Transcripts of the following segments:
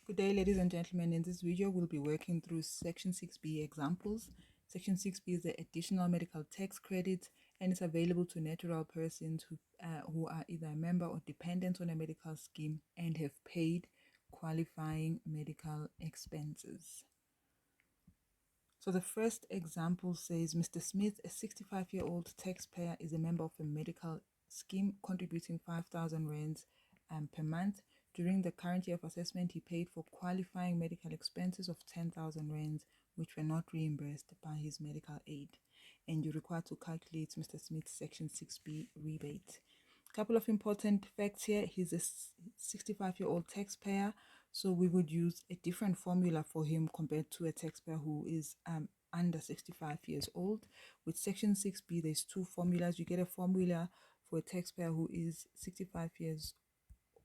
Good day, ladies and gentlemen. In this video, we'll be working through Section 6B examples. Section 6B is the additional medical tax credit, and it's available to natural persons who are either a member or dependent on a medical scheme and have paid qualifying medical expenses. So the first example says Mr. Smith, a 65-year-old taxpayer, is a member of a medical scheme contributing 5,000 rands per month. During the current year of assessment, he paid for qualifying medical expenses of 10,000 rands, which were not reimbursed by his medical aid. And you're required to calculate Mr. Smith's Section 6B rebate. Couple of important facts here. He's a 65-year-old taxpayer, so we would use a different formula for him compared to a taxpayer who is under 65 years old. With Section 6B, there's two formulas. You get a formula for a taxpayer who is 65 years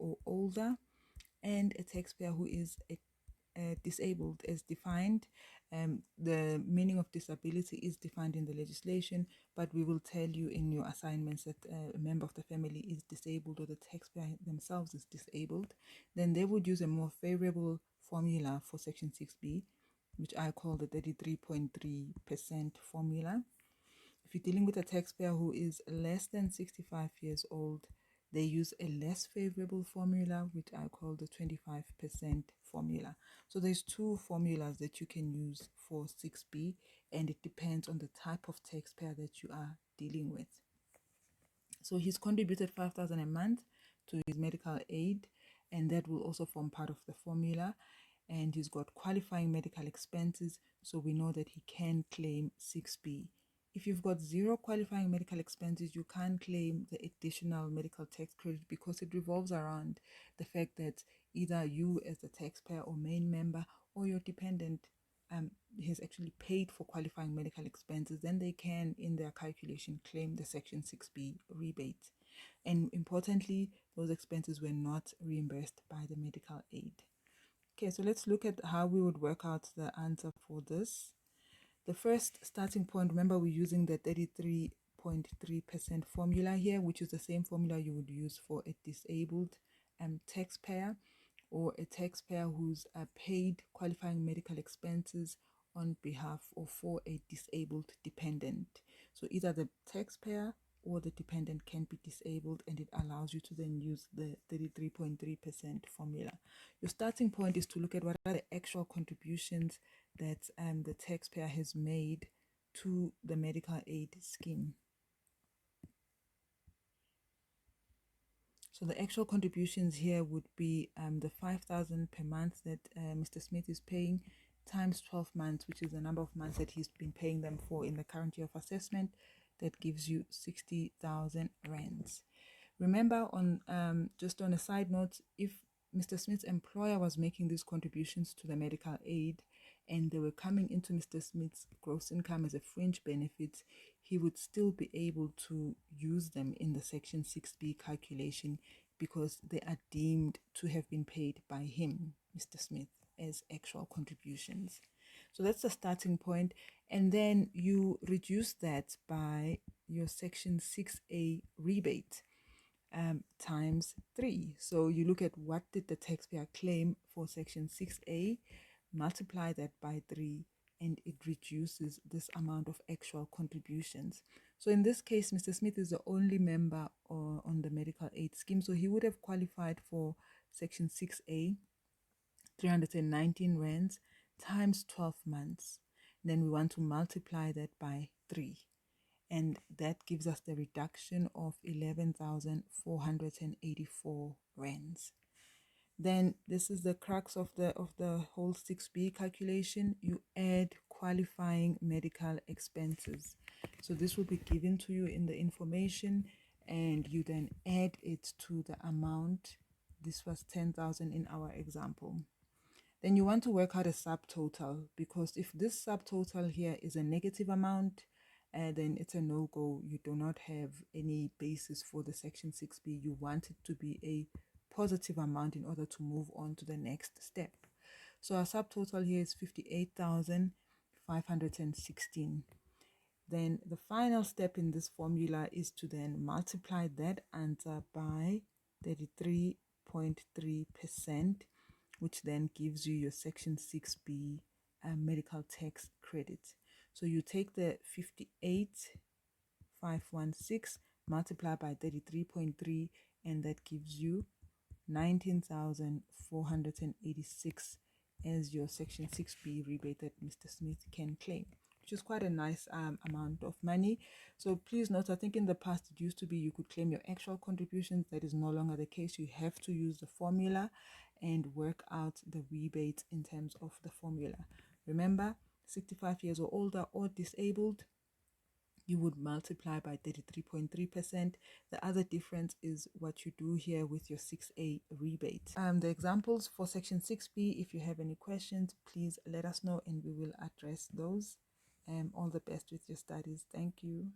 or older and a taxpayer who is disabled as defined. The meaning of disability is defined in the legislation, but we will tell you in your assignments that a member of the family is disabled or the taxpayer themselves is disabled. Then they would use a more favorable formula for Section 6B, which I call the 33.3% formula. If you're dealing with a taxpayer who is less than 65 years old, they use a less favorable formula, which I call the 25% formula. So there's two formulas that you can use for 6B, and it depends on the type of taxpayer that you are dealing with. So he's contributed 5,000 a month to his medical aid, and that will also form part of the formula. And he's got qualifying medical expenses, so we know that he can claim 6B. If you've got zero qualifying medical expenses, you can't claim the additional medical tax credit because it revolves around the fact that either you as the taxpayer or main member or your dependent has actually paid for qualifying medical expenses. Then they can, in their calculation, claim the Section 6B rebate. And importantly, those expenses were not reimbursed by the medical aid. Okay, so let's look at how we would work out the answer for this. The first starting point, remember we're using the 33.3% formula here, which is the same formula you would use for a disabled taxpayer or a taxpayer who's paid qualifying medical expenses on behalf or for a disabled dependent. So either the taxpayer or the dependent can be disabled, and it allows you to then use the 33.3% formula. Your starting point is to look at what are the actual contributions that the taxpayer has made to the medical aid scheme. So the actual contributions here would be the 5,000 per month that Mr. Smith is paying times 12 months, which is the number of months that he's been paying them for in the current year of assessment. That gives you 60,000 rands. Remember, on just on a side note, if Mr. Smith's employer was making these contributions to the medical aid and they were coming into Mr. Smith's gross income as a fringe benefit, he would still be able to use them in the Section 6B calculation because they are deemed to have been paid by him, Mr. Smith, as actual contributions. So that's the starting point. And then you reduce that by your Section 6A rebate times 3. So you look at what did the taxpayer claim for Section 6A, multiply that by 3, and it reduces this amount of actual contributions. So in this case, Mr. Smith is the only member on the medical aid scheme, so he would have qualified for Section 6A, 319 rands times 12 months. Then we want to multiply that by 3, and that gives us the reduction of 11,484 rands. Then this is the crux of the whole 6B calculation. You add qualifying medical expenses. So this will be given to you in the information, and you then add it to the amount. This was 10,000 in our example. Then you want to work out a subtotal, because if this subtotal here is a negative amount, then it's a no-go. You do not have any basis for the Section 6B. You want it to be a positive amount in order to move on to the next step. So our subtotal here is 58,516. Then the final step in this formula is to then multiply that answer by 33.3%, which then gives you your Section 6B medical tax credit. So you take the 58,516 multiply by 33.3, and that gives you 19,486 as your Section 6B rebate that Mr. Smith can claim, which is quite a nice amount of money. So please note, I think in the past it used to be you could claim your actual contributions. That is no longer the case. You have to use the formula and work out the rebate in terms of the formula. Remember, 65 years or older or disabled, you would multiply by 33.3%. The other difference is what you do here with your 6A rebate. The examples for Section 6B, if you have any questions, please let us know and we will address those. All the best with your studies. Thank you.